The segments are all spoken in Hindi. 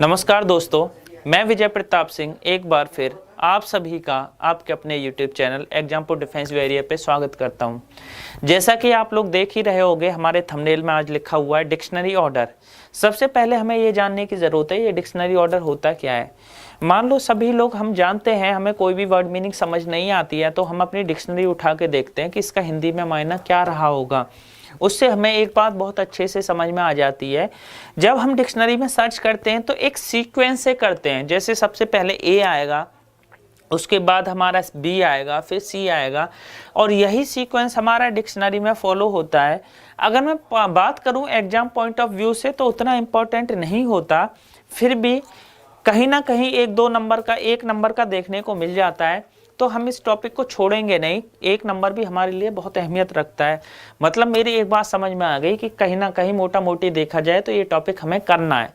नमस्कार दोस्तों, मैं विजय प्रताप सिंह एक बार फिर आप सभी का आपके अपने YouTube channel exam for defence warrior पे स्वागत करता हूं। जैसा कि आप लोग देख ही रहे होंगे, हमारे थंबनेल में आज लिखा हुआ है डिक्शनरी ऑर्डर। सबसे पहले हमें ये जानने की ज़रूरत है ये डिक्शनरी ऑर्डर होता क्या है। मान लो सभी लोग हम जानते हैं, हमें कोई भी वर्ड मीनिंग समझ नहीं आती है तो हम अपनी डिक्शनरी उठा के देखते हैं कि इसका हिंदी में मायना क्या रहा होगा। उससे हमें एक बात बहुत अच्छे से समझ में आ जाती है। जब हम डिक्शनरी में सर्च करते हैं तो एक सीक्वेंस से करते हैं। जैसे सबसे पहले ए आएगा, उसके बाद हमारा बी आएगा, फिर सी आएगा, और यही सीक्वेंस हमारा डिक्शनरी में फॉलो होता है। अगर मैं बात करूं एग्जाम पॉइंट ऑफ व्यू से तो उतना इम्पोर्टेंट नहीं होता, फिर भी कहीं ना कहीं एक नंबर का देखने को मिल जाता है, तो हम इस टॉपिक को छोड़ेंगे नहीं। एक नंबर भी हमारे लिए बहुत अहमियत रखता है। मतलब मेरी एक बात समझ में आ गई कि कहीं ना कहीं मोटा मोटी देखा जाए तो ये टॉपिक हमें करना है।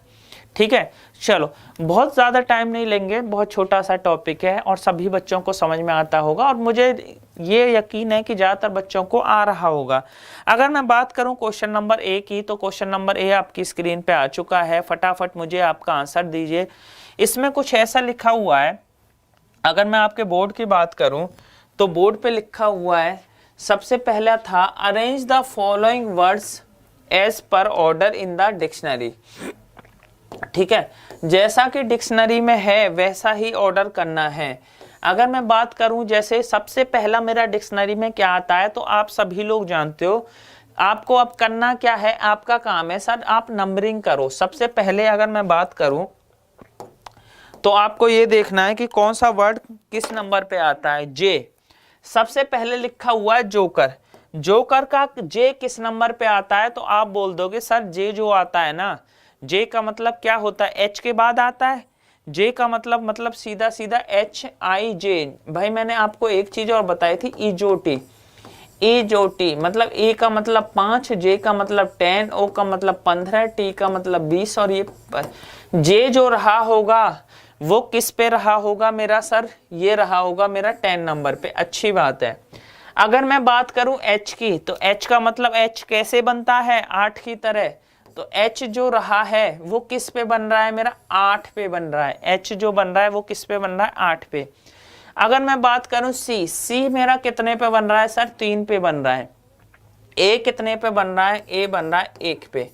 ठीक है, चलो बहुत ज़्यादा टाइम नहीं लेंगे, बहुत छोटा सा टॉपिक है और सभी बच्चों को समझ में आता होगा, और मुझे ये यकीन है कि ज़्यादातर बच्चों को आ रहा होगा। अगर मैं बात करूं क्वेश्चन नंबर ए की, तो क्वेश्चन नंबर ए आपकी स्क्रीन पे आ चुका है। फटाफट मुझे आपका आंसर दीजिए। इसमें कुछ ऐसा लिखा हुआ है, अगर मैं आपके बोर्ड की बात करूं तो बोर्ड पे लिखा हुआ है, सबसे पहला था arrange the following words as per order in the dictionary. ठीक है, जैसा कि डिक्शनरी में है वैसा ही ऑर्डर करना है। अगर मैं बात करूं जैसे सबसे पहला मेरा डिक्शनरी में क्या आता है, तो आप सभी लोग जानते हो। आपको अब करना क्या है, आपका काम है सर आप नंबरिंग करो। सबसे पहले अगर मैं बात करूं तो आपको ये देखना है कि कौन सा वर्ड किस नंबर पे आता है। जे सबसे पहले लिखा हुआ है जोकर। जोकर का जे किस नंबर पे आता है, तो आप बोल दोगे सर जे जो आता है ना, जे का मतलब क्या होता है, एच के बाद आता है। जे का मतलब सीधा सीधा HIJ। भाई मैंने आपको एक चीज और बताई थी, इजोटी मतलब ए का मतलब 5, जे का मतलब 10, ओ का मतलब 15, टी का मतलब 20, और ये जे जो रहा होगा वो किस पे रहा होगा मेरा सर, ये रहा होगा मेरा 10 नंबर पे। अच्छी बात है। अगर मैं बात करूं एच की, तो एच का मतलब एच कैसे बनता है, 8 की तरह। तो एच जो रहा है वो किस पे बन रहा है मेरा, 8 पे बन रहा है। एच जो बन रहा है वो किस पे बन रहा है, 8 पे। अगर मैं बात करूं सी मेरा कितने पे बन रहा है सर, 3 पे बन रहा है। ए कितने पे बन रहा है, ए बन रहा है 1 पे।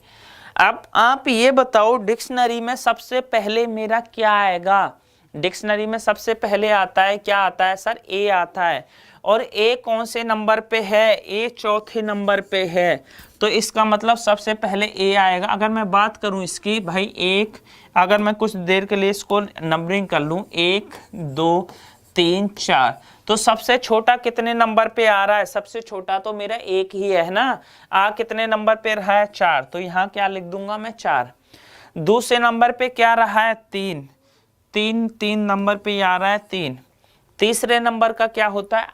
अब आप ये बताओ डिक्शनरी में सबसे पहले मेरा क्या आएगा। डिक्शनरी में सबसे पहले आता है, क्या आता है सर, ए आता है। और ए कौन से नंबर पे है, ए चौथे नंबर पे है, तो इसका मतलब सबसे पहले ए आएगा। अगर मैं बात करूं इसकी भाई एक, अगर मैं कुछ देर के लिए इसको नंबरिंग कर लूं, 1 2 3 4, तो सबसे छोटा कितने नंबर पे आ रहा है, सबसे छोटा तो मेरा 1 ही है ना। आ कितने नंबर पे रहा है, 4, तो यहाँ क्या लिख दूंगा मैं, 4। दूसरे नंबर पे क्या रहा है, 3 नंबर पे आ रहा है 3। तीसरे नंबर का क्या होता है,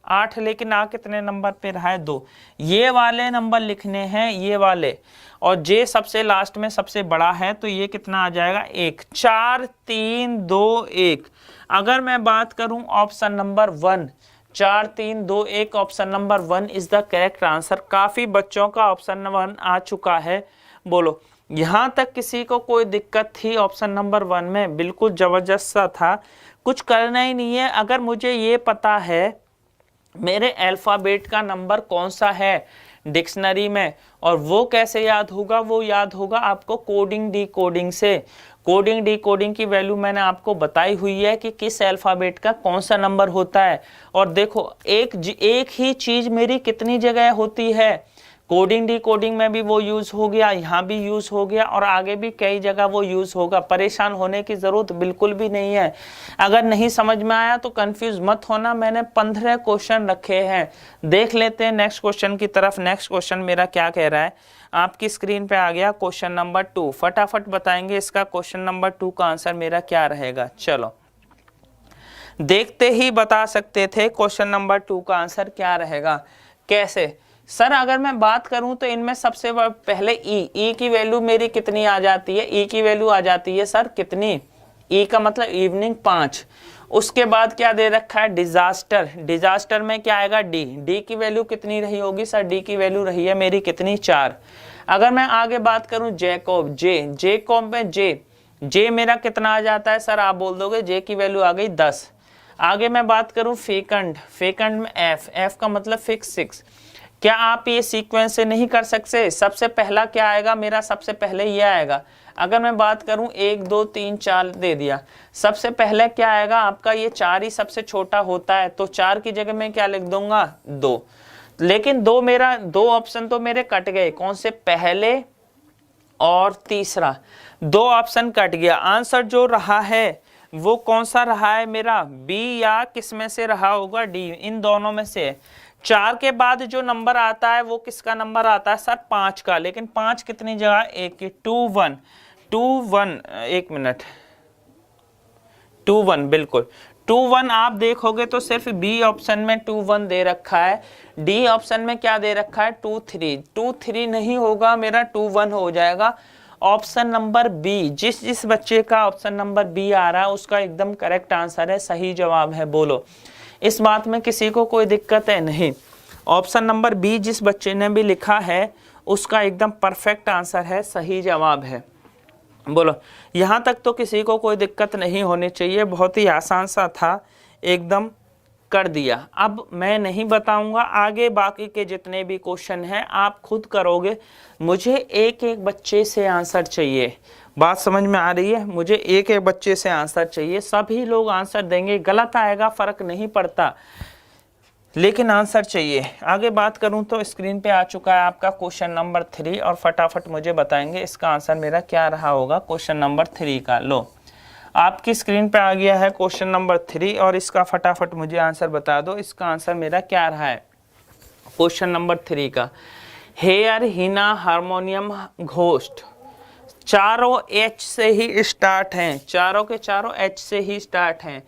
8, लेकिन आ कितने नंबर पे रहा है, 2। ये वाले नंबर लिखने हैं, ये वाले, और जे सबसे लास्ट में सबसे बड़ा है, तो ये कितना आ जाएगा, 1। 4 3 2 1। अगर मैं बात करूं option number 1, 4 3 2 1, option number 1 is the correct answer. काफी बच्चों का ऑप्शन नंबर 1 आ चुका है। बोलो यहां तक किसी को कोई दिक्कत थी ऑप्शन नंबर 1 में? बिल्कुल जबरदस्त सा था, कुछ करना ही नहीं है। अगर मुझे ये पता है मेरे अल्फाबेट का नंबर कौन सा है डिक्शनरी में, और वो कैसे याद होगा, वो याद होगा आपको कोडिंग डिकोडिंग से। कोडिंग डिकोडिंग की वैल्यू मैंने आपको बताई हुई है कि किस अल्फाबेट का कौन सा नंबर होता है। और देखो एक ही चीज मेरी कितनी जगह होती है, कोडिंग डिकोडिंग में भी वो यूज हो गया, यहाँ भी यूज हो गया, और आगे भी कई जगह वो यूज होगा। परेशान होने की जरूरत बिल्कुल भी नहीं है। अगर नहीं समझ में आया तो कंफ्यूज मत होना, मैंने 15 क्वेश्चन रखे हैं। देख लेते हैं नेक्स्ट क्वेश्चन की तरफ। नेक्स्ट क्वेश्चन मेरा क्या कह रहा है, आपकी स्क्रीन पे आ गया क्वेश्चन नंबर 2। फटाफट बताएंगे इसका क्वेश्चन नंबर 2 का आंसर मेरा क्या रहेगा। चलो देखते ही बता सकते थे क्वेश्चन नंबर 2 का आंसर क्या रहेगा। कैसे सर, अगर मैं बात करूं तो इनमें सबसे पहले ई की वैल्यू मेरी कितनी आ जाती है, ई की वैल्यू आ जाती है सर कितनी, ई का मतलब इवनिंग 5। उसके बाद क्या दे रखा है, डिजास्टर में क्या आएगा, डी की वैल्यू कितनी रही होगी सर, डी की वैल्यू रही है मेरी कितनी, 4। अगर मैं आगे बात करूं जैकॉब, जेकॉब में जे मेरा कितना आ जाता है सर, आप बोल दोगे जे की वैल्यू आ गई 10। आगे मैं बात करूं फेकंड, फेकंड में एफ, एफ का मतलब फिक्स 6। क्या आप ये सीक्वेंस से नहीं कर सकते? सबसे पहला क्या आएगा मेरा, सबसे पहले ये आएगा। अगर मैं बात करूं 1 2 3 4 दे दिया, सबसे पहले क्या आएगा आपका, ये 4 ही सबसे छोटा होता है, तो 4 की जगह मैं क्या लिख दूंगा 2। लेकिन दो ऑप्शन तो मेरे कट गए, कौन से, पहले और तीसरा, 2 ऑप्शन कट गया। आंसर जो रहा है वो कौन सा रहा है मेरा, बी या किस में से रहा होगा, डी, इन दोनों में से। 4 के बाद जो नंबर आता है वो किसका नंबर आता है सर, 5 का। लेकिन 5 कितनी जगह, एक की, 2 1, एक मिनट, 2 1, बिल्कुल 2 1 आप देखोगे तो सिर्फ बी ऑप्शन में 2 1 दे रखा है, डी ऑप्शन में क्या दे रखा है 2 3। 2 3 नहीं होगा मेरा, 2 1 हो जाएगा। ऑप्शन नंबर बी, जिस बच्चे का ऑप्शन नंबर बी आ रहा है उसका एकदम करेक्ट आंसर है, सही जवाब है। बोलो, इस बात में किसी को कोई दिक्कत है? नहीं। ऑप्शन नंबर बी जिस बच्चे ने भी लिखा है उसका एकदम परफेक्ट आंसर है, सही जवाब है। बोलो, यहाँ तक तो किसी को कोई दिक्कत नहीं होनी चाहिए, बहुत ही आसान सा था, एकदम कर दिया। अब मैं नहीं बताऊंगा आगे, बाकी के जितने भी क्वेश्चन हैं आप खुद करोगे। मुझे एक एक बच्चे से आंसर चाहिए, बात समझ में आ रही है? मुझे एक एक बच्चे से आंसर चाहिए, सभी लोग आंसर देंगे, गलत आएगा फर्क नहीं पड़ता, लेकिन आंसर चाहिए। आगे बात करूं तो स्क्रीन पे आ चुका है आपका क्वेश्चन नंबर 3, और फटाफट मुझे बताएंगे इसका आंसर मेरा क्या रहा होगा क्वेश्चन नंबर 3 का। लो, आपकी स्क्रीन पे आ गया है क्वेश्चन नंबर 3, और इसका फटाफट मुझे आंसर बता दो, इसका आंसर मेरा क्या रहा है क्वेश्चन नंबर 3 का। हेयर, हिना, हारमोनियम, घोस्ट, चारों एच से ही स्टार्ट हैं, चारों के चारों एच से ही स्टार्ट हैं।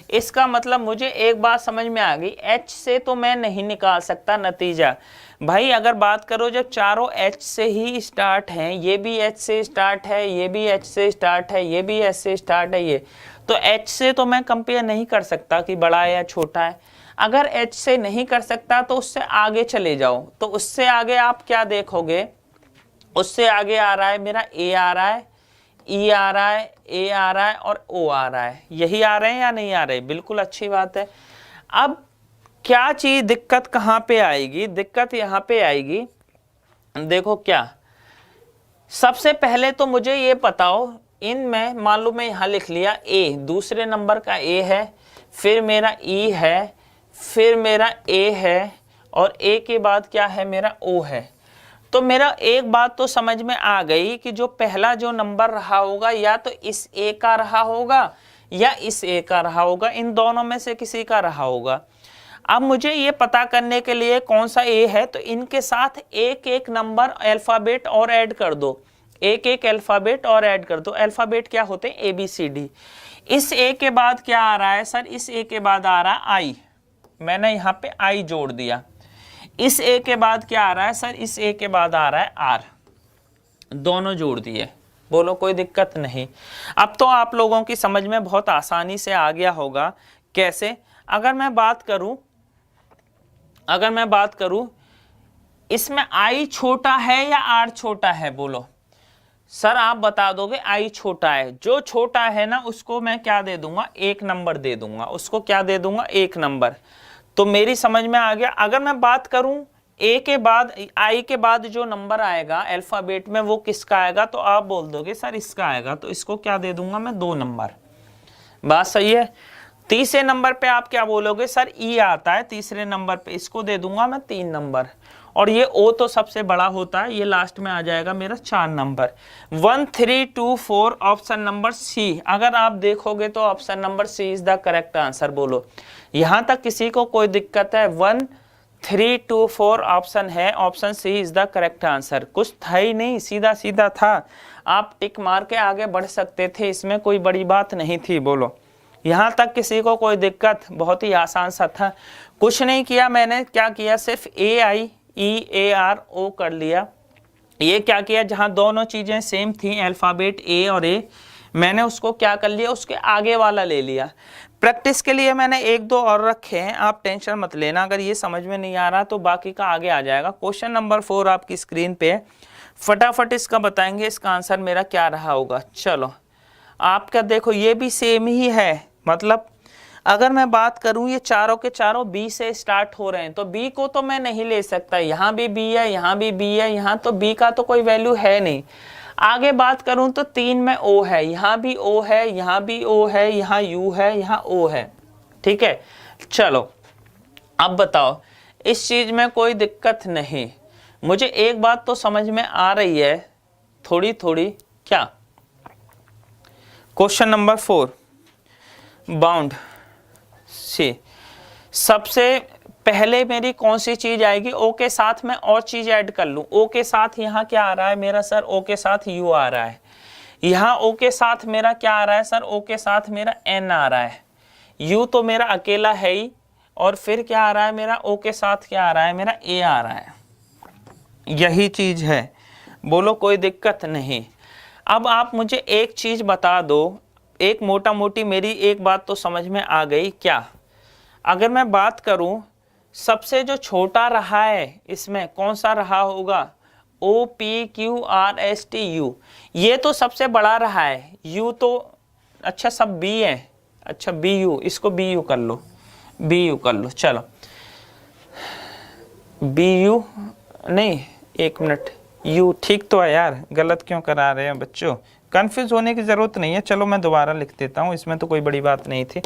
इसका मतलब मुझे एक बात समझ में आ गई, एच से तो मैं नहीं निकाल सकता नतीजा। भाई अगर बात करो जब चारों एच से ही स्टार्ट हैं, ये भी एच से स्टार्ट है, ये भी एच से स्टार्ट है, ये भी एच से स्टार्ट है, ये तो एच से तो मैं कंपेयर नहीं कर सकता कि बड़ा है या छोटा है। अगर एच से नहीं कर सकता तो उससे आगे चले जाओ, तो उससे आगे आप क्या देखोगे, उससे आगे आ रहा है मेरा ए आ रहा है, ई आ रहा है, ए आ रहा है और ओ आ रहा है। यही आ रहे हैं या नहीं आ रहे? बिल्कुल अच्छी बात है। अब क्या चीज, दिक्कत कहाँ पे आएगी? दिक्कत यहाँ पे आएगी, देखो क्या, सबसे पहले तो मुझे ये बताओ, इनमें मान लो मैं यहाँ लिख लिया ए, दूसरे नंबर का ए है, फिर मेरा ई है, फिर मेरा ए है, और ए के बाद क्या है मेरा ओ है। तो मेरा एक बात तो समझ में आ गई कि जो पहला जो नंबर रहा होगा या तो इस ए का रहा होगा या इस ए का रहा होगा, इन दोनों में से किसी का रहा होगा। अब मुझे ये पता करने के लिए कौन सा ए है, तो इनके साथ एक एक नंबर अल्फाबेट और ऐड कर दो, एक एक अल्फाबेट और ऐड कर दो। अल्फाबेट क्या होते हैं? ABCD। इस ए के बाद क्या आ रहा है सर? इस ए के बाद आ रहा है आई, मैंने यहाँ पे आई जोड़ दिया। इस ए के बाद क्या आ रहा है सर? इस ए के बाद आ रहा है आर, दोनों जोड़ दिए। बोलो, कोई दिक्कत नहीं। अब तो आप लोगों की समझ में बहुत आसानी से आ गया होगा। कैसे? अगर मैं बात करूं इसमें आई छोटा है या आर छोटा है? बोलो सर, आप बता दोगे आई छोटा है। जो छोटा है ना उसको मैं क्या दे दूंगा? 1 नंबर दे दूंगा। उसको क्या दे दूंगा? 1 नंबर। तो मेरी समझ में आ गया। अगर मैं बात करूं ए के बाद, आई के बाद जो नंबर आएगा अल्फाबेट में वो किसका आएगा, तो आप बोल दोगे सर इसका आएगा, तो इसको क्या दे दूंगा मैं? 2 नंबर। बात सही है। तीसरे नंबर पे आप क्या बोलोगे? सर ई आता है तीसरे नंबर पे, इसको दे दूंगा मैं 3 नंबर। और ये ओ तो सबसे बड़ा होता है, ये लास्ट में आ जाएगा मेरा 4 नंबर। 1 3 2 4 ऑप्शन नंबर सी। अगर आप देखोगे तो option number C is the correct answer. बोलो, यहां तक किसी को कोई दिक्कत है? 1 3 2 4 ऑप्शन है, option C is the correct answer. कुछ था ही नहीं, सीधा सीधा था, आप टिक मार के आगे बढ़ सकते थे, इसमें कोई बड़ी बात नहीं थी। बोलो, यहां तक किसी को कोई दिक्कत? बहुत ही आसान सा था। कुछ नहीं किया मैंने, क्या किया? सिर्फ AIEARO कर लिया। ये क्या किया? जहां दोनों चीजें सेम थी, अल्फाबेट ए और ए, मैंने उसको क्या कर लिया? उसके आगे वाला ले लिया। प्रैक्टिस के लिए मैंने 1-2 और रखे हैं, आप टेंशन मत लेना। अगर ये समझ में नहीं आ रहा तो बाकी का आगे आ जाएगा। क्वेश्चन नंबर 4 आपकी स्क्रीन पे, फटाफट इसका बताएंगे, इसका आंसर मेरा क्या रहा होगा। चलो आपका देखो ये भी सेम ही है, मतलब अगर मैं बात करूं ये चारों के चारों बी से स्टार्ट हो रहे हैं, तो बी को तो मैं नहीं ले सकता, यहां भी बी है, यहां भी बी है, यहां तो बी का तो कोई वैल्यू है नहीं। आगे बात करूं तो 3 में ओ है, यहां भी ओ है, यहां भी ओ है, यहां यू है, यहां ओ है, ठीक है। चलो अब बताओ, इस चीज में कोई दिक्कत नहीं। मुझे एक बात तो समझ में आ रही है थोड़ी थोड़ी, क्या? क्वेश्चन नंबर 4 बाउंड से सबसे पहले मेरी कौन सी चीज आएगी? ओ के साथ मैं और चीज ऐड कर लूं। ओ के साथ यहाँ क्या आ रहा है मेरा सर? ओ के साथ यू आ रहा है। यहाँ ओ के साथ मेरा क्या आ रहा है सर? ओ के साथ मेरा एन आ रहा है। यू तो मेरा अकेला है ही, और फिर क्या आ रहा है मेरा? ओ के साथ क्या आ रहा है मेरा? ए आ रहा है। यही चीज है, बोलो कोई दिक्कत नहीं। अब आप मुझे एक चीज बता दो, एक मोटा मोटी मेरी एक बात तो समझ में आ गई, क्या? अगर मैं बात करूं सबसे जो छोटा रहा है इसमें कौन सा रहा होगा? O P Q R S T U, ये तो सबसे बड़ा रहा है। यू तो अच्छा सब बी है, अच्छा बी यू, इसको बी यू कर लो, बी यू कर लो। चलो बी यू नहीं, एक मिनट, यू ठीक तो है यार, गलत क्यों करा रहे हैं बच्चों? कंफ्यूज होने की जरूरत नहीं है। चलो मैं दोबारा लिख देता हूँ, इसमें तो कोई बड़ी बात नहीं थी,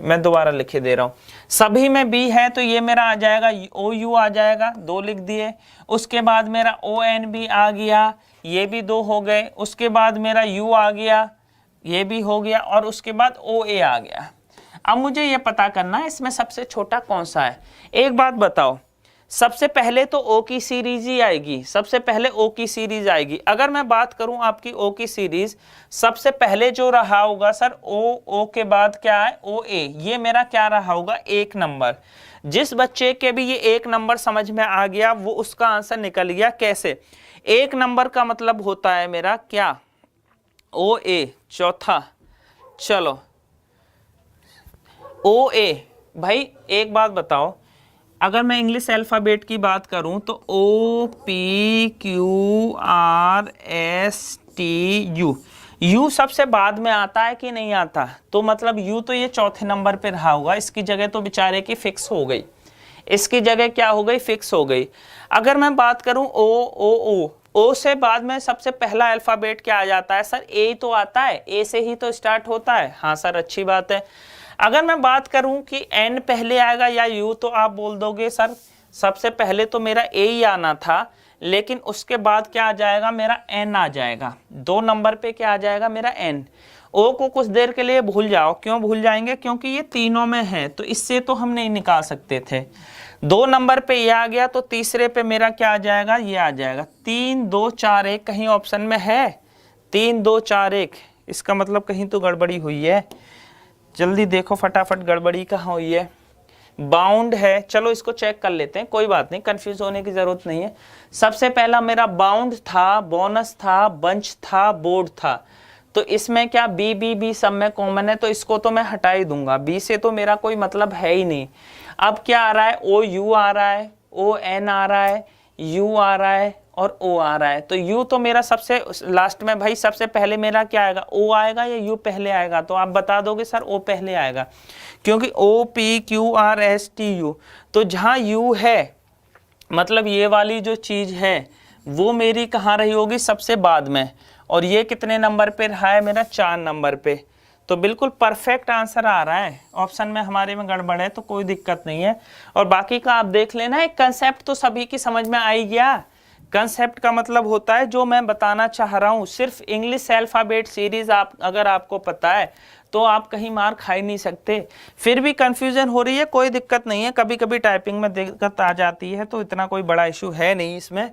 मैं दोबारा लिखे दे रहा हूँ। सभी में बी है तो ये मेरा आ जाएगा ओ यू आ जाएगा, 2 लिख दिए। उसके बाद मेरा ओ एन बी आ गया, ये भी 2 हो गए। उसके बाद मेरा यू आ गया, ये भी हो गया, और उसके बाद ओ ए आ गया। अब मुझे ये पता करना है इसमें सबसे छोटा कौन सा है। एक बात बताओ, सबसे पहले तो ओ की सीरीज ही आएगी, सबसे पहले ओ की सीरीज आएगी। अगर मैं बात करूं आपकी ओ की सीरीज, सबसे पहले जो रहा होगा सर ओ के बाद क्या है? ओ ए, ये मेरा क्या रहा होगा? 1 नंबर। जिस बच्चे के भी ये 1 नंबर समझ में आ गया वो उसका आंसर निकल गया। कैसे? 1 नंबर का मतलब होता है मेरा क्या? ओ ए चौथा। चलो ओ ए, भाई एक बात बताओ, अगर मैं इंग्लिश अल्फाबेट की बात करूं तो O P Q R S T U, U सबसे बाद में आता है कि नहीं आता? तो मतलब यू तो ये चौथे नंबर पे रहा होगा, इसकी जगह तो बेचारे की फिक्स हो गई, इसकी जगह क्या हो गई? फिक्स हो गई। अगर मैं बात करूं ओ से बाद में सबसे पहला अल्फाबेट क्या आ जाता है सर? ए तो आता है, ए से ही तो स्टार्ट होता है। हाँ सर अच्छी बात है। अगर मैं बात करूं कि एन पहले आएगा या यू, तो आप बोल दोगे सर सबसे पहले तो मेरा ए ही आना था, लेकिन उसके बाद क्या आ जाएगा? मेरा एन आ जाएगा। 2 नंबर पे क्या आ जाएगा? मेरा एन। ओ को कुछ देर के लिए भूल जाओ। क्यों भूल जाएंगे? क्योंकि ये तीनों में है, तो इससे तो हम नहीं निकाल सकते थे। 2 नंबर पे ये आ गया, तो तीसरे पे मेरा क्या आ जाएगा? ये आ जाएगा। 3 2 4 1 कहीं ऑप्शन में है? 3 2 4 1, इसका मतलब कहीं तो गड़बड़ी हुई है। जल्दी देखो फटाफट, गड़बड़ी कहाँ हुई है? बाउंड है, चलो इसको चेक कर लेते हैं, कोई बात नहीं, कंफ्यूज होने की जरूरत नहीं है। सबसे पहला मेरा बाउंड था, बोनस था, बंच था, बोर्ड था। तो इसमें क्या बी सब में कॉमन है, तो इसको तो मैं हटा ही दूंगा। बी से तो मेरा कोई मतलब है ही नहीं। अब क्या आ रहा है? ओ यू आ रहा है, ओ एन आ रहा है, यू आ रहा है और ओ आ रहा है। तो यू तो मेरा सबसे लास्ट में, भाई सबसे पहले मेरा क्या आएगा? ओ आएगा या यू पहले आएगा? तो आप बता दोगे सर ओ पहले आएगा, क्योंकि O P Q R S T U, तो जहां यू है मतलब ये वाली जो चीज है वो मेरी कहाँ रही होगी? सबसे बाद में। और ये कितने नंबर पे रहा है मेरा? 4 नंबर पे। तो बिल्कुल परफेक्ट आंसर आ रहा है। ऑप्शन में हमारे में गड़बड़ है तो कोई दिक्कत नहीं है। और बाकी का आप देख लेना, एक कंसेप्ट तो सभी की समझ में आ ही गया। कंसेप्ट का मतलब होता है जो मैं बताना चाह रहा हूँ, सिर्फ इंग्लिश अल्फाबेट सीरीज आप अगर आपको पता है तो आप कहीं मार खा ही नहीं सकते। फिर भी कंफ्यूजन हो रही है, कोई दिक्कत नहीं है, कभी कभी टाइपिंग में दिक्कत आ जाती है, तो इतना कोई बड़ा इशू है नहीं इसमें।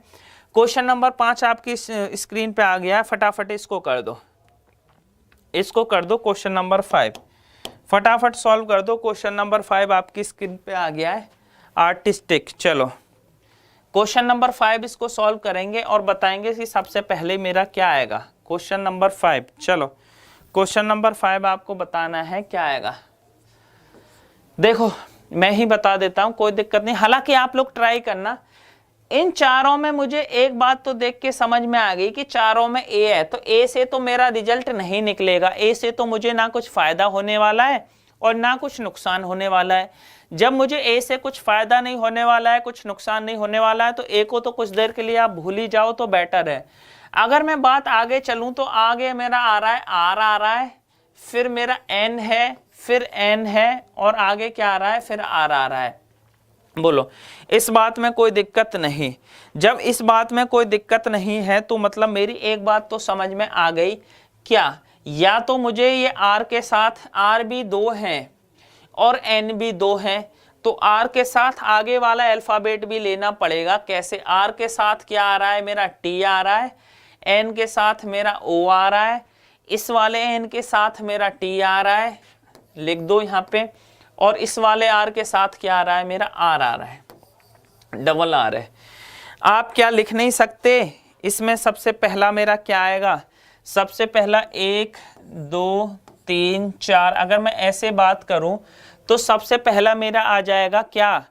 क्वेश्चन नंबर 5 आपकी स्क्रीन पे आ गया है, फटाफट इसको कर दो, इसको कर दो। क्वेश्चन नंबर 5 फटाफट सॉल्व कर दो। क्वेश्चन नंबर 5 आपकी स्क्रीन पे आ गया है, आर्टिस्टिक। चलो क्वेश्चन नंबर 5 इसको सॉल्व करेंगे और बताएंगे कि सबसे पहले मेरा क्या आएगा। क्वेश्चन नंबर 5, चलो क्वेश्चन नंबर 5 आपको बताना है क्या आएगा। देखो मैं ही बता देता हूं, कोई दिक्कत नहीं। हालांकि आप लोग ट्राई करना, इन चारों में मुझे एक बात तो देख के समझ में आ गई कि चारों में ए है, तो ए से तो मेरा रिजल्ट नहीं निकलेगा, ए से तो मुझे ना कुछ फायदा होने वाला है और ना कुछ नुकसान होने वाला है। जब मुझे ए से कुछ फायदा नहीं होने वाला है, कुछ नुकसान नहीं होने वाला है, तो ए को तो कुछ देर के लिए आप भूल ही जाओ तो बेटर है। अगर मैं बात आगे चलूं तो आगे मेरा आ रहा है आर आ रहा है, फिर मेरा एन है, फिर एन है, और आगे क्या आ रहा है, फिर आर आ रहा है। बोलो इस बात में कोई दिक्कत नहीं। जब इस बात में कोई दिक्कत नहीं है तो मतलब मेरी एक बात तो समझ में आ गई, क्या, या तो मुझे ये आर के साथ आर भी 2 हैं और एन भी 2 हैं, तो आर के साथ आगे वाला अल्फाबेट भी लेना पड़ेगा। कैसे, आर के साथ क्या आ रहा है, मेरा टी आ रहा है, एन के साथ मेरा ओ आ रहा है, इस वाले एन के साथ मेरा टी आ रहा है, लिख दो यहाँ पे, और इस वाले आर के साथ क्या आ रहा है, मेरा आर आ रहा है, डबल आर है। आप क्या लिख नहीं सकते, इसमें सबसे पहला मेरा क्या आएगा, सबसे पहला 1 2 3 4, अगर मैं ऐसे बात करूं तो सबसे पहला मेरा आ जाएगा क्या,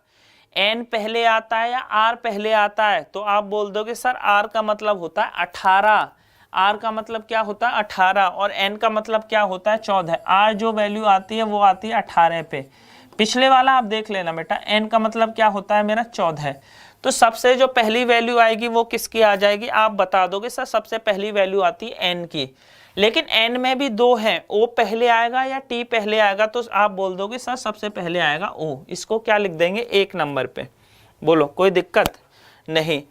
एन पहले आता है या आर पहले आता है, तो आप बोल दोगे सर आर का मतलब होता है 18, आर का मतलब क्या होता है 18, और एन का मतलब क्या होता है 14। आर जो वैल्यू आती है वो आती है 18 पे, पिछले वाला आप देख लेना बेटा, एन का मतलब क्या होता है मेरा 14। तो सबसे जो पहली वैल्यू आएगी वो किसकी आ जाएगी, आप बता दोगे सर सबसे पहली वैल्यू आती है एन की, लेकिन एन में भी 2 हैं, ओ पहले आएगा या टी पहले आएगा, तो आप बोल दोगे सर सबसे पहले आएगा ओ, इसको क्या लिख देंगे 1 नंबर पे। बोलो कोई दिक्कत नहीं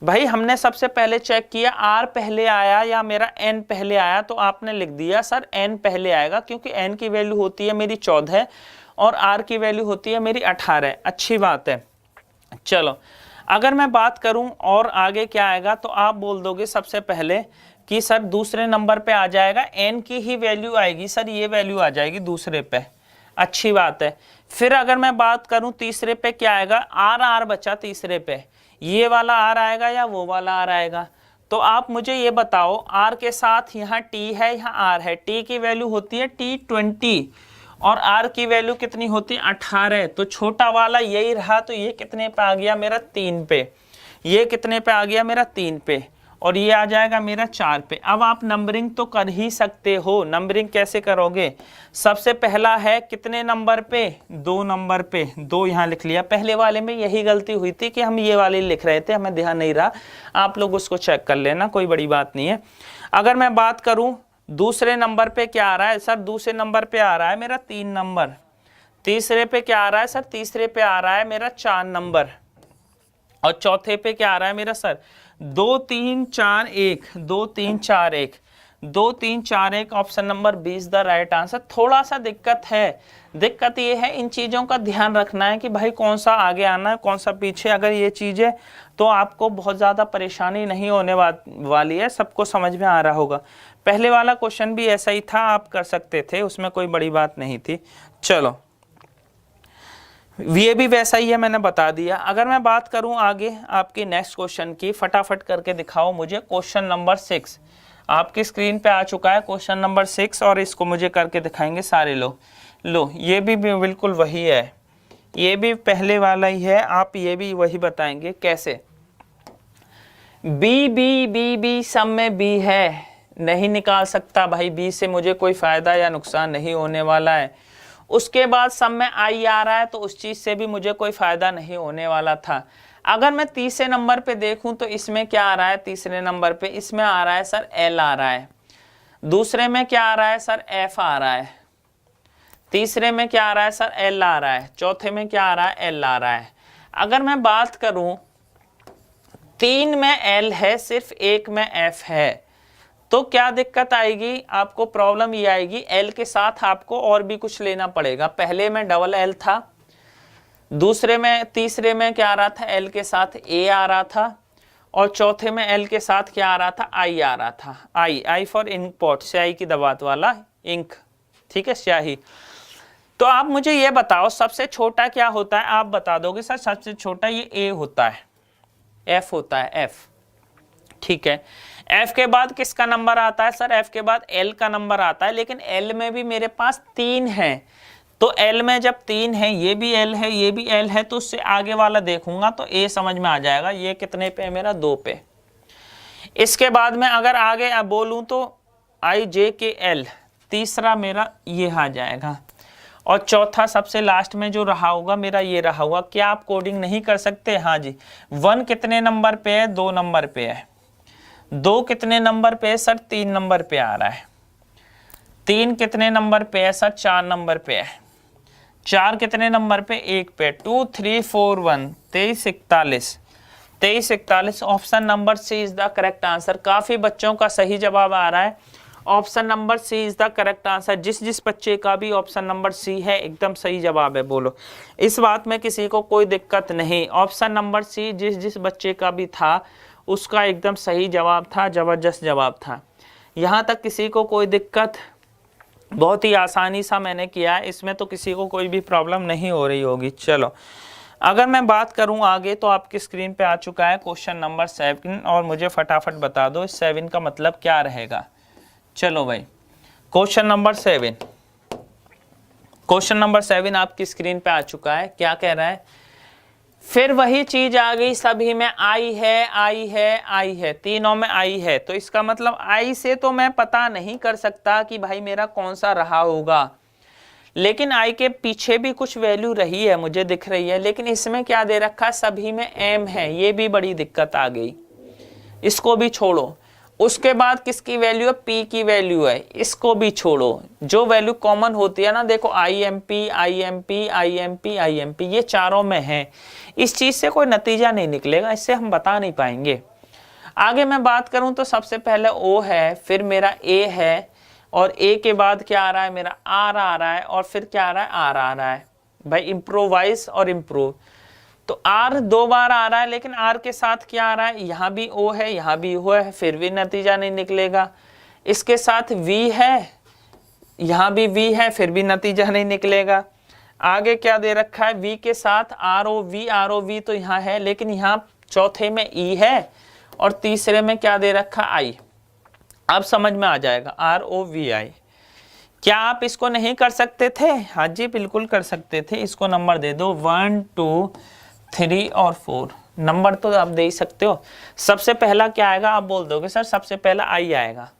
भाई, हमने सबसे पहले चेक किया आर पहले आया या मेरा एन पहले आया, तो आपने लिख दिया सर एन पहले आएगा, क्योंकि एन की वैल्यू होती है मेरी 14 और आर की वैल्यू होती है मेरी 18। अच्छी बात है। चलो अगर मैं बात करूं और आगे क्या आएगा, तो आप बोल दोगे सबसे पहले कि सर दूसरे नंबर पे आ जाएगा एन की ही वैल्यू आएगी, सर ये वैल्यू आ जाएगी दूसरे पे। अच्छी बात है। फिर अगर मैं बात करूं तीसरे पे क्या आएगा, आर आर बचा तीसरे पे, ये वाला आर आएगा या वो वाला आर आएगा, तो आप मुझे ये बताओ आर के साथ यहाँ टी है यहाँ आर है, टी की वैल्यू होती है T20 और आर की वैल्यू कितनी होती है 18, तो छोटा वाला यही रहा, तो ये कितने पे आ गया मेरा 3 पे, ये कितने पे आ गया मेरा 3 पे, और ये आ जाएगा मेरा 4 पे। अब आप नंबरिंग तो कर ही सकते हो, नंबरिंग कैसे करोगे, सबसे पहला है कितने नंबर पे 2 नंबर पे, 2 यहाँ लिख लिया। पहले वाले में यही गलती हुई थी कि हम ये वाले लिख रहे थे, हमें ध्यान नहीं रहा, आप लोग उसको चेक कर लेना, कोई बड़ी बात नहीं है। अगर मैं बात करूं दूसरे नंबर पे क्या आ रहा है, सर दूसरे नंबर पे आ रहा है मेरा 3 नंबर, तीसरे पे क्या आ रहा है सर, तीसरे पे आ रहा है मेरा 4 नंबर, और चौथे पे क्या आ रहा है मेरा sir 2 3 4 1, 2 3 4 1, 2 3 4 1, option number 20 the right answer. थोड़ा सा दिक्कत है, दिक्कत ये है इन चीज़ों का ध्यान रखना है कि भाई कौन सा आगे आना है कौन सा पीछे, अगर ये चीज़ें तो आपको बहुत ज़्यादा परेशानी नहीं होने वाली है, सबको समझ में आ रहा होगा। पहले वाला क्वेश्चन भी ऐसा ही था, आप कर सकते थे, उसमें कोई बड़ी बात नहीं थी। चलो ये भी वैसा ही है, मैंने बता दिया। अगर मैं बात करूं आगे आपके नेक्स्ट क्वेश्चन की, फटाफट करके दिखाओ मुझे। क्वेश्चन नंबर 6 आपकी स्क्रीन पे आ चुका है, क्वेश्चन नंबर 6, और इसको मुझे करके दिखाएंगे सारे लोग। लो ये भी बिल्कुल वही है, ये भी पहले वाला ही है, आप ये भी वही बताएंगे कैसे। बी बी बी बी सब में बी है, नहीं निकाल सकता भाई, बी से मुझे कोई फायदा या नुकसान नहीं होने वाला है। उसके बाद सब में आई आ रहा है, तो उस चीज से भी मुझे कोई फायदा नहीं होने वाला था। अगर मैं तीसरे नंबर पे देखूं तो इसमें क्या आ रहा है, तीसरे नंबर पे इसमें आ रहा है सर एल आ रहा है, दूसरे में क्या आ रहा है सर एफ आ रहा है, तीसरे में क्या आ रहा है सर एल आ रहा है, चौथे में क्या आ रहा है एल आ रहा है। अगर मैं बात करूं 3 में एल है, सिर्फ 1 में एफ है, तो क्या दिक्कत आएगी आपको, प्रॉब्लम ये आएगी एल के साथ आपको और भी कुछ लेना पड़ेगा। पहले में डबल एल था, दूसरे में तीसरे में क्या आ रहा था एल के साथ ए आ रहा था, और चौथे में एल के साथ क्या आ रहा था आई आ रहा था, आई फॉर इंक पॉट, स्याही की दबात वाला इंक, ठीक है स्याही। तो आप मुझे ये बताओ सबसे छोटा क्या होता है, आप बता दोगे सर सबसे छोटा ये ए होता है, एफ होता है एफ, ठीक है। एफ के बाद किसका नंबर आता है सर, एफ के बाद एल का नंबर आता है, लेकिन एल में भी मेरे पास 3 है, तो एल में जब 3 है, ये भी एल है, ये भी एल है, तो उससे आगे वाला देखूंगा तो ए समझ में आ जाएगा। ये कितने पे है मेरा? 2 पे। इसके बाद में अगर आगे अब बोलूं तो आई जे के एल, तीसरा मेरा ये आ जाएगा, और चौथा सबसे लास्ट में जो रहा होगा मेरा ये रहा होगा। क्या आप कोडिंग नहीं कर सकते? हाँ जी। 1 कितने नंबर पे है? 2 नंबर पे है। 2 कितने नंबर पे है सर? 3 नंबर पे आ रहा है। 3 कितने नंबर पे है सर? 4 नंबर पे है। 4 कितने नंबर पे? 1 पे। 2 3 4 1 23 41 23 41। Option number C is the correct answer. काफी बच्चों का सही जवाब आ रहा है। Option number C is the correct answer. जिस जिस बच्चे का भी ऑप्शन नंबर सी है एकदम सही जवाब है। बोलो, इस बात में किसी को कोई दिक्कत नहीं। ऑप्शन नंबर सी जिस जिस बच्चे का भी था उसका एकदम सही जवाब था, जबरदस्त जवाब था। यहाँ तक किसी को कोई दिक्कत? बहुत ही आसानी सा मैंने किया है, इसमें तो किसी को कोई भी प्रॉब्लम नहीं हो रही होगी। चलो, अगर मैं बात करूं आगे तो आपकी स्क्रीन पे आ चुका है क्वेश्चन नंबर 7, और मुझे फटाफट बता दो इस 7 का मतलब क्या रहेगा। चलो भाई, क्वेश्चन नंबर 7, क्वेश्चन नंबर 7 आपकी स्क्रीन पे आ चुका है। क्या कह रहा है? फिर वही चीज आ गई, सभी में आई है, आई है, आई है, तीनों में आई है। तो इसका मतलब आई से तो मैं पता नहीं कर सकता कि भाई मेरा कौन सा रहा होगा, लेकिन आई के पीछे भी कुछ वैल्यू रही है, मुझे दिख रही है। लेकिन इसमें क्या दे रखा? सभी में एम है, ये भी बड़ी दिक्कत आ गई। इसको भी छोड़ो। उसके बाद किसकी वैल्यू है? पी की वैल्यू है, इसको भी छोड़ो। जो वैल्यू कॉमन होती है ना, देखो I am P, I am P, I am P, I am P, ये चारों में है। इस चीज से कोई नतीजा नहीं निकलेगा, इससे हम बता नहीं पाएंगे। आगे मैं बात करूं तो सबसे पहले ओ है, फिर मेरा ए है, और ए के बाद क्या आ रहा है? मेरा आर आ रहा है, और फिर क्या आ रहा है? आर आ रहा है। भाई इम्प्रोवाइज और इम्प्रूव, तो आर 2 बार आ रहा है, लेकिन आर के साथ क्या आ रहा है? यहाँ भी ओ है, यहाँ भी ओ है, फिर भी नतीजा नहीं निकलेगा। इसके साथ वी है, यहाँ भी वी है, फिर भी नतीजा नहीं निकलेगा। आगे क्या दे रखा है? वी के साथ आर ओ वी तो यहाँ है, लेकिन यहाँ चौथे में ई है, और तीसरे में क्या दे रखा? आई। अब समझ में आ जाएगा, आर ओ वी आई। क्या आप इसको नहीं कर सकते थे? हाँ जी, बिल्कुल कर सकते थे। इसको नंबर दे दो 1 2 3 और 4, नंबर तो आप दे ही सकते हो। सबसे पहला क्या आएगा? आप बोल दोगे सर सबसे पहला आई आएगा,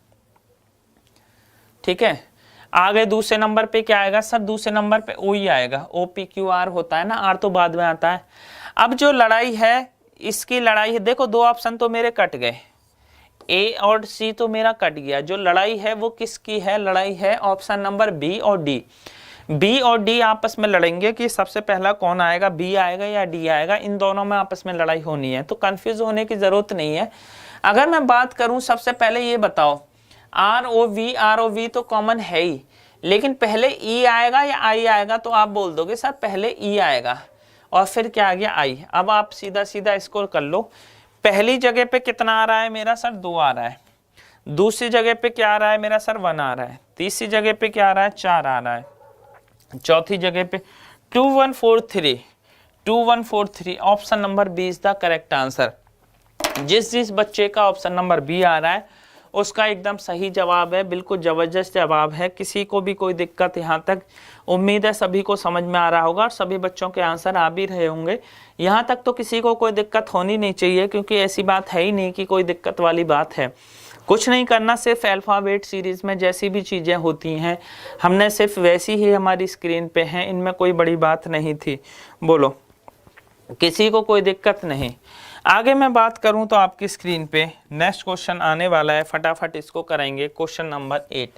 ठीक है। आगे दूसरे नंबर पे क्या आएगा? सर दूसरे नंबर पे ओ ही आएगा। ओ पी क्यू आर होता है ना, आर तो बाद में आता है। अब जो लड़ाई है, इसकी लड़ाई है, देखो 2 ऑप्शन तो मेरे कट गए, ए और सी तो मेरा कट गया। जो लड़ाई है वो किसकी है? लड़ाई है ऑप्शन नंबर बी और डी। बी और डी आपस में लड़ेंगे कि सबसे पहला कौन आएगा, बी आएगा या डी आएगा। इन दोनों में आपस में लड़ाई होनी है, तो कंफ्यूज होने की जरूरत नहीं है। अगर मैं बात करूं, सबसे पहले ये बताओ, आर ओ वी तो कॉमन है ही, लेकिन पहले ई आएगा या आई आएगा? तो आप बोल दोगे सर पहले ई आएगा, और फिर क्या आ गया? आई। अब आप सीधा सीधा इसको कर लो। पहली जगह पे कितना आ रहा है मेरा? सर 2 आ रहा है। दूसरी जगह पे क्या आ रहा है मेरा? सर 1 आ रहा है। तीसरी जगह पे क्या आ रहा है? 4 आ रहा है। चौथी जगह पे 2143 option number B is the correct answer. जिस जिस बच्चे का ऑप्शन नंबर बी आ रहा है उसका एकदम सही जवाब है, बिल्कुल जबरदस्त जवाब है। किसी को भी कोई दिक्कत यहाँ तक? उम्मीद है सभी को समझ में आ रहा होगा, और सभी बच्चों के आंसर आ भी रहे होंगे। यहाँ तक तो किसी को कोई दिक्कत होनी नहीं चाहिए, क्योंकि ऐसी बात है ही नहीं कि कोई दिक्कत वाली बात है। कुछ नहीं करना, सिर्फ अल्फाबेट सीरीज में जैसी भी चीज़ें होती हैं हमने सिर्फ वैसी ही हमारी स्क्रीन पे हैं, इनमें कोई बड़ी बात नहीं थी। बोलो, किसी को कोई दिक्कत नहीं। आगे मैं बात करूं तो आपकी स्क्रीन पे नेक्स्ट क्वेश्चन आने वाला है, फटाफट इसको करेंगे। क्वेश्चन नंबर 8,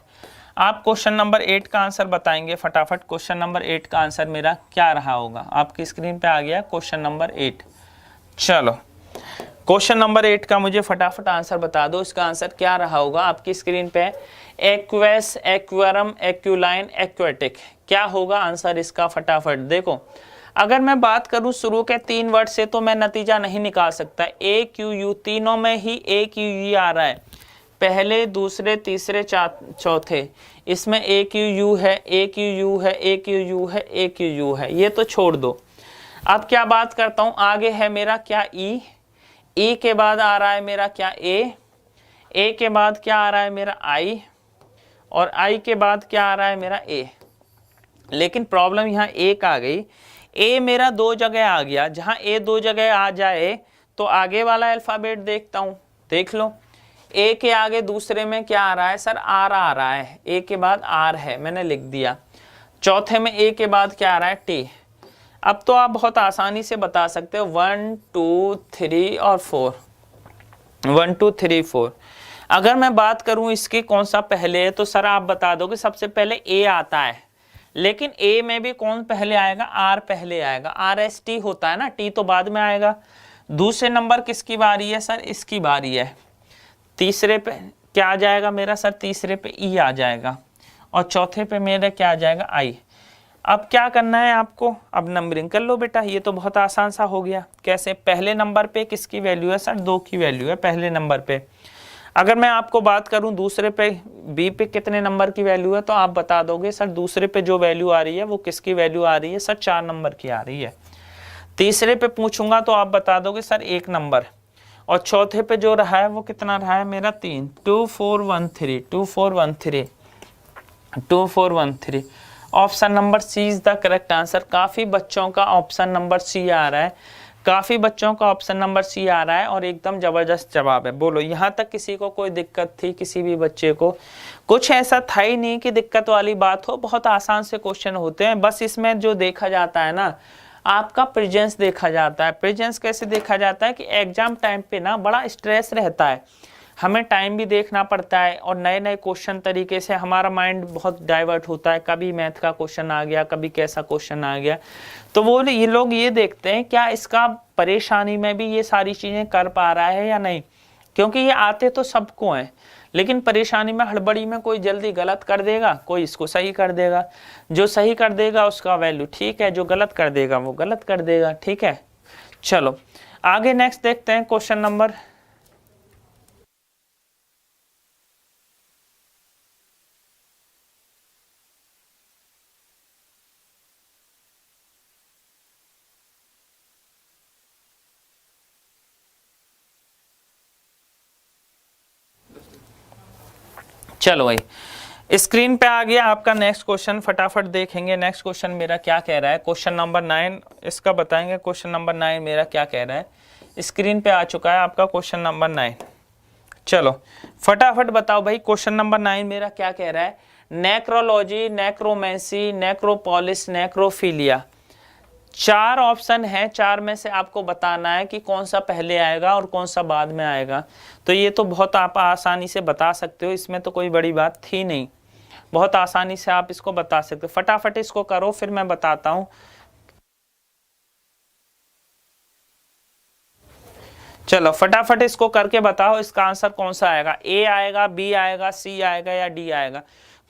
आप क्वेश्चन नंबर 8 का आंसर बताएंगे फटाफट। क्वेश्चन नंबर 8 का आंसर मेरा क्या रहा होगा? आपकी स्क्रीन पे आ गया क्वेश्चन नंबर 8। चलो, क्वेश्चन नंबर 8 का मुझे फटाफट आंसर बता दो, इसका आंसर क्या रहा होगा? आपकी स्क्रीन पे एक्वेस, एक्वेरम, एक्यूलाइन, एक्वेटिक, क्या होगा आंसर इसका? फटाफट देखो। अगर मैं बात करूं शुरू के 3 वर्ड से तो मैं नतीजा नहीं निकाल सकता। ए क्यू यू, तीनों में ही ए क्यू यू आ रहा है, पहले दूसरे तीसरे चौथे, इसमें ए क्यू यू है, ए क्यू यू है, ए क्यू यू है, ए क्यू यू है, ये तो छोड़ दो। अब क्या बात करता हूं, आगे है मेरा क्या? ई। ई के बाद आ रहा है मेरा क्या? ए के बाद क्या आ रहा है मेरा? आई, और आई के बाद क्या आ रहा है मेरा? ए। लेकिन प्रॉब्लम यहाँ एक आ गई, ए मेरा 2 जगह आ गया, जहाँ ए 2 जगह आ जाए तो आगे वाला अल्फ़ाबेट देखता हूँ। देख लो, ए के आगे दूसरे में क्या आ रहा है सर, आर आ रहा है, ए के बाद आर है, मैंने लिख दिया। चौथे में ए के बाद क्या आ रहा है, टी। अब तो आप बहुत आसानी से बता सकते हो 1 2 3 और 4, 1 2 3 4। अगर मैं बात करूं इसकी कौन सा पहले है, तो सर आप बता दोगे सबसे पहले ए आता है, लेकिन ए में भी कौन पहले आएगा, आर पहले आएगा, आर एस टी होता है ना, टी तो बाद में आएगा। दूसरे नंबर किसकी बारी है सर, इसकी बारी है। तीसरे पे क्या आ जाएगा मेरा सर, तीसरे पे ई आ जाएगा, और चौथे पे मेरा क्या आ जाएगा, आई। अब क्या करना है आपको, अब नंबरिंग कर लो बेटा, ये तो बहुत आसान सा हो गया। कैसे, पहले नंबर पे किसकी वैल्यू है सर, 2 की वैल्यू है पहले नंबर पे। अगर मैं आपको बात करूं दूसरे पे, बी पे कितने नंबर की वैल्यू है, तो आप बता दोगे सर दूसरे पे जो वैल्यू आ रही है वो किसकी वैल्यू आ रही है सर, 4 नंबर की आ रही है। तीसरे पे पूछूंगा तो आप बता दोगे सर 1 नंबर, और चौथे पे जो रहा है वो कितना रहा है मेरा, 3, 2 4 1 3, 2 4 1 3, 2 4 1 3। Option number C is the correct answer. काफ़ी बच्चों का ऑप्शन नंबर सी आ रहा है, काफ़ी बच्चों का ऑप्शन नंबर सी आ रहा है, और एकदम ज़बरदस्त जवाब है। बोलो, यहाँ तक किसी को कोई दिक्कत थी, किसी भी बच्चे को? कुछ ऐसा था ही नहीं कि दिक्कत वाली बात हो, बहुत आसान से क्वेश्चन होते हैं। बस इसमें जो देखा जाता है ना, आपका प्रेजेंस देखा जाता है। प्रेजेंस कैसे देखा जाता है कि एग्जाम टाइम पे ना बड़ा स्ट्रेस रहता है, हमें टाइम भी देखना पड़ता है, और नए नए क्वेश्चन तरीके से हमारा माइंड बहुत डाइवर्ट होता है। कभी मैथ का क्वेश्चन आ गया, कभी कैसा क्वेश्चन आ गया, तो वो ये लोग ये देखते हैं क्या इसका परेशानी में भी ये सारी चीज़ें कर पा रहा है या नहीं, क्योंकि ये आते तो सबको हैं, लेकिन परेशानी में, हड़बड़ी में कोई जल्दी गलत कर देगा, कोई इसको सही कर देगा। जो सही कर देगा उसका वैल्यू ठीक है, जो गलत कर देगा वो गलत कर देगा, ठीक है। चलो आगे नेक्स्ट देखते हैं क्वेश्चन नंबर। चलो भाई, स्क्रीन पे आ गया आपका नेक्स्ट क्वेश्चन, फटाफट देखेंगे नेक्स्ट क्वेश्चन मेरा क्या कह रहा है। क्वेश्चन नंबर 9 इसका बताएंगे, क्वेश्चन नंबर 9 मेरा क्या कह रहा है। स्क्रीन पे आ चुका है आपका क्वेश्चन नंबर 9। चलो फटाफट बताओ भाई, क्वेश्चन नंबर 9 मेरा क्या कह रहा है। नेक्रोलॉजी, नेक्रोमेंसी, नेक्रोपोलिस, नेक्रोफिलिया, 4 ऑप्शन है, 4 में से आपको बताना है कि कौन सा पहले आएगा और कौन सा बाद में आएगा। तो ये तो बहुत आप आसानी से बता सकते हो, इसमें तो कोई बड़ी बात थी नहीं, बहुत आसानी से आप इसको बता सकते हो। फटाफट इसको करो, फिर मैं बताता हूं। चलो फटाफट इसको करके बताओ, इसका आंसर कौन सा आएगा, ए आएगा, बी आएगा, सी आएगा या डी आएगा,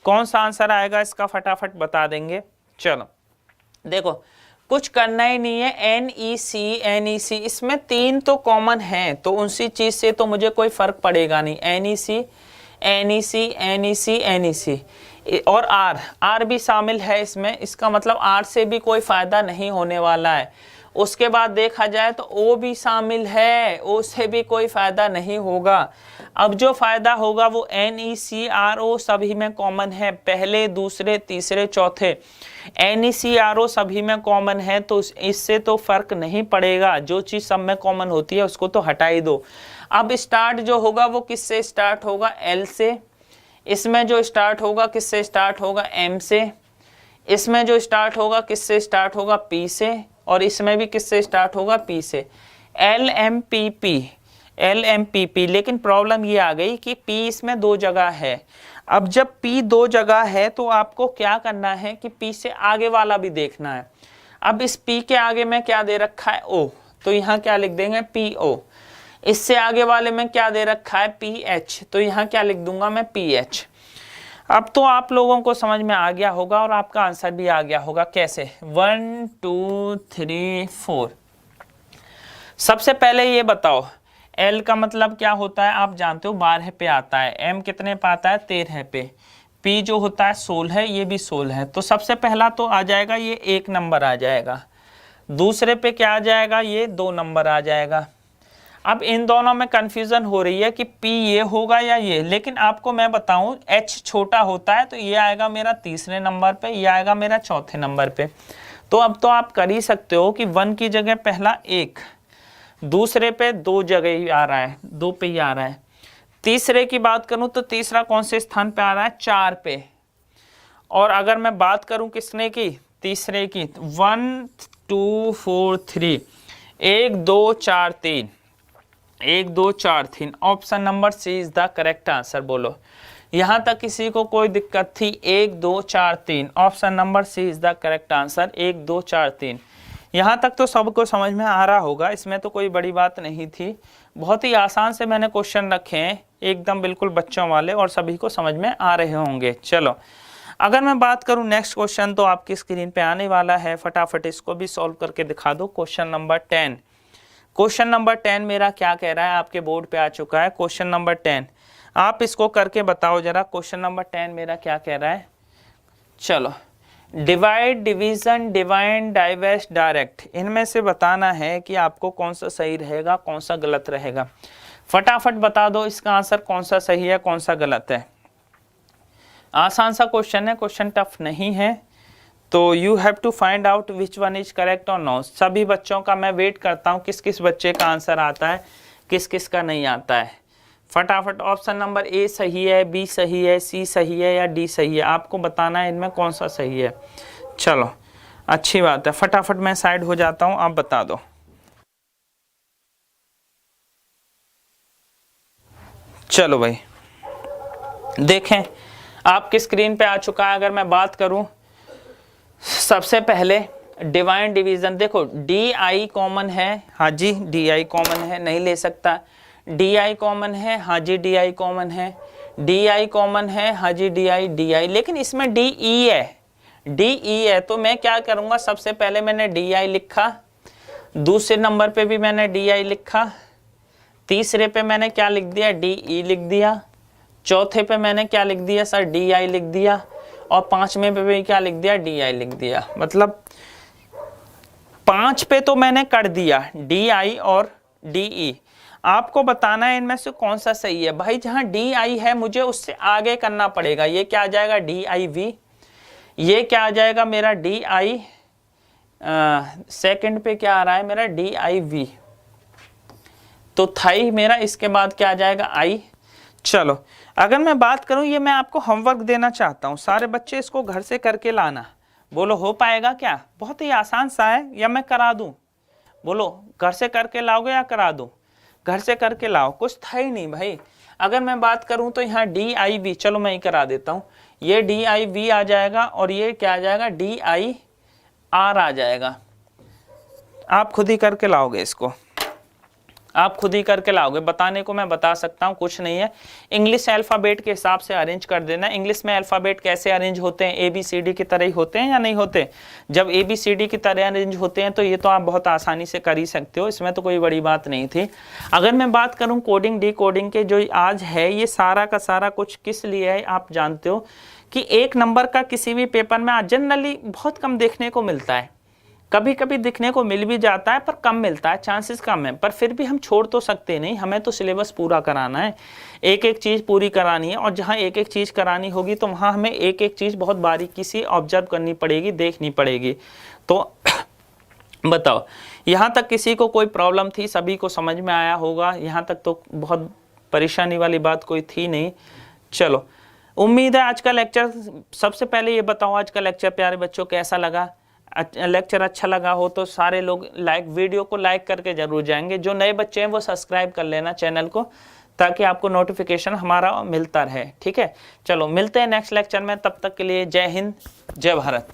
कौन सा आंसर आएगा इसका फटाफट बता देंगे। चलो देखो, कुछ करना ही नहीं है, NEC, इसमें 3 तो कॉमन है, तो उसी चीज से तो मुझे कोई फर्क पड़ेगा नहीं। NEC और R भी शामिल है इसमें, इसका मतलब R से भी कोई फायदा नहीं होने वाला है। उसके बाद देखा जाए तो O भी शामिल है, O से भी कोई फायदा नहीं होगा। अब जो फायदा होगा वो NECRO सभी में कॉमन है, पहले, दूसरे, तीसरे, चौथे, NECRO सभी में कॉमन है, तो इससे तो फर्क नहीं पड़ेगा। जो चीज सब में कॉमन होती है उसको तो हटा ही दो। अब स्टार्ट जो होगा वो किससे स्टार्ट होगा, L से। इसमें जो स्टार्ट होगा किससे स्टार्ट होगा, M से। इसमें जो स्टार्ट होगा किससे स्टार्ट होगा, P से। और इसमें भी किससे स्टार्ट होगा, P से। LMPP। लेकिन प्रॉब्लम ये आ गई कि P इसमें 2 जगह है। अब जब P 2 जगह है तो आपको क्या करना है कि P से आगे वाला भी देखना है। अब इस P के आगे में क्या दे रखा है, O, तो यहाँ क्या लिख देंगे, PO। इससे आगे वाले में क्या दे रखा है, PH, तो यहाँ क्या लिख दूंगा मैं, PH। अब तो आप लोगों को समझ में आ गया होगा और आपका आंसर भी आ गया होगा। कैसे, 1 2 3 4। सबसे पहले ये बताओ, L का मतलब क्या होता है, आप जानते हो 12 पे आता है, M कितने पे आता है, 13 पे, P जो होता है 16 है, ये भी 16 है। तो सबसे पहला तो आ जाएगा ये 1 नंबर आ जाएगा, दूसरे पे क्या आ जाएगा, ये 2 नंबर आ जाएगा। अब इन दोनों में कंफ्यूजन हो रही है कि P ये होगा या ये, लेकिन आपको मैं बताऊं H छोटा होता है तो ये आएगा मेरा तीसरे नंबर पे, ये आएगा मेरा चौथे नंबर पे। तो अब तो आप कर ही सकते हो कि 1 की जगह पहला 1, दूसरे पे 2 जगह ही आ रहा है, 2 पे ही आ रहा है। तीसरे की बात करूं तो तीसरा कौन से स्थान पे आ रहा है, 4 पे। और अगर मैं बात करूं किसने की, तीसरे की, 1 2 4 3, 1 2 4 3, 1 2 4 3, option number C is the correct answer. बोलो यहां तक किसी को कोई दिक्कत थी, 1 2 4 3, option number C is the correct answer, 1 2 4 3। यहाँ तक तो सबको समझ में आ रहा होगा, इसमें तो कोई बड़ी बात नहीं थी। बहुत ही आसान से मैंने क्वेश्चन रखे हैं, एकदम बिल्कुल बच्चों वाले, और सभी को समझ में आ रहे होंगे। चलो अगर मैं बात करूं नेक्स्ट क्वेश्चन तो आपकी स्क्रीन पे आने वाला है, फटाफट इसको भी सॉल्व करके दिखा दो। क्वेश्चन नंबर 10, क्वेश्चन नंबर 10 मेरा क्या कह रहा है, आपके बोर्ड पे आ चुका है क्वेश्चन नंबर 10। आप इसको करके बताओ जरा, क्वेश्चन नंबर 10 मेरा क्या कह रहा है। चलो divide, division, divide, divest, direct, इनमें से बताना है कि आपको कौन सा सही रहेगा, कौन सा गलत रहेगा। फटाफट बता दो इसका आंसर कौन सा सही है, कौन सा गलत है। आसान सा क्वेश्चन है, क्वेश्चन टफ नहीं है, तो you have to find out which one is correct और नो। सभी बच्चों का मैं वेट करता हूँ, किस किस बच्चे का आंसर आता है, किस किस का नहीं आता है। फटाफट ऑप्शन नंबर ए सही है, बी सही है, सी सही है या डी सही है, आपको बताना है इनमें कौन सा सही है। चलो अच्छी बात है, फटाफट मैं साइड हो जाता हूं, आप बता दो। चलो भाई देखें आपकी स्क्रीन पे आ चुका है। अगर मैं बात करूं सबसे पहले डिवाइड डिवीजन, देखो डी आई कॉमन है, हाँ जी डी आई कॉमन है, नहीं ले सकता। डी आई कॉमन है, हाँ जी डी आई कॉमन है। डी आई कॉमन है, हाँ जी डी आई, लेकिन इसमें डी ई है, डी ई है। तो मैं क्या करूंगा, सबसे पहले मैंने डी आई लिखा, दूसरे नंबर पे भी मैंने डी आई लिखा, तीसरे पे मैंने क्या लिख दिया, डी ई लिख दिया, चौथे पे मैंने क्या लिख दिया सर, डी आई लिख दिया, और पांचवें पे भी क्या लिख दिया, डी आई लिख दिया। मतलब 5 पे तो मैंने कर दिया डी आई और डी ई। आपको बताना है इनमें से कौन सा सही है। भाई जहां डी आई है मुझे उससे आगे करना पड़ेगा। ये क्या आ जाएगा, डी आई वी। ये क्या आ जाएगा मेरा, डी आई, सेकंड पे क्या आ रहा है मेरा, डी आई वी, तो थाई मेरा, इसके बाद क्या आ जाएगा, आई। चलो अगर मैं बात करूं, ये मैं आपको होमवर्क देना चाहता हूं, सारे बच्चे इसको घर से करके लाना। बोलो हो पाएगा क्या, बहुत ही आसान सा है, या मैं करा दूं। बोलो घर से करके लाओगे या करा दूं, घर से करके लाओ, कुछ था ही नहीं भाई। अगर मैं बात करूं तो यहाँ डी आई वी, चलो मैं ही करा देता हूं, ये डी आई वी आ जाएगा और ये क्या आ जाएगा, डी आई आर आ जाएगा। आप खुद ही करके लाओगे इसको, आप खुद ही करके लाओगे, बताने को मैं बता सकता हूँ, कुछ नहीं है। इंग्लिश अल्फ़ाबेट के हिसाब से अरेंज कर देना। इंग्लिश में अल्फ़ाबेट कैसे अरेंज होते हैं, ए बी सी डी की तरह ही होते हैं या नहीं होते। जब ए बी सी डी की तरह अरेंज होते हैं तो ये तो आप बहुत आसानी से कर ही सकते हो, इसमें तो कोई बड़ी बात नहीं थी। अगर मैं बात करूँ कोडिंग डी कोडिंग के जो आज है, ये सारा का सारा कुछ किस लिए है आप जानते हो कि 1 नंबर का किसी भी पेपर में आज जनरली बहुत कम देखने को मिलता है, कभी कभी दिखने को मिल भी जाता है पर कम मिलता है, चांसेस कम है। पर फिर भी हम छोड़ तो सकते नहीं, हमें तो सिलेबस पूरा कराना है, एक एक चीज़ पूरी करानी है। और जहाँ एक एक चीज़ करानी होगी तो वहाँ हमें एक एक चीज़ बहुत बारीकी से ऑब्जर्व करनी पड़ेगी, देखनी पड़ेगी। तो बताओ यहाँ तक किसी को कोई प्रॉब्लम थी, सभी को समझ में आया होगा, यहाँ तक तो बहुत परेशानी वाली बात कोई थी नहीं। चलो उम्मीद है आज का लेक्चर, सबसे पहले ये बताओ आज का लेक्चर प्यारे बच्चों कैसा लगा। लेक्चर अच्छा लगा हो तो सारे लोग वीडियो को लाइक करके जरूर जाएंगे। जो नए बच्चे हैं वो सब्सक्राइब कर लेना चैनल को, ताकि आपको नोटिफिकेशन हमारा मिलता रहे। ठीक है, चलो मिलते हैं नेक्स्ट लेक्चर में, तब तक के लिए जय हिंद, जय भारत।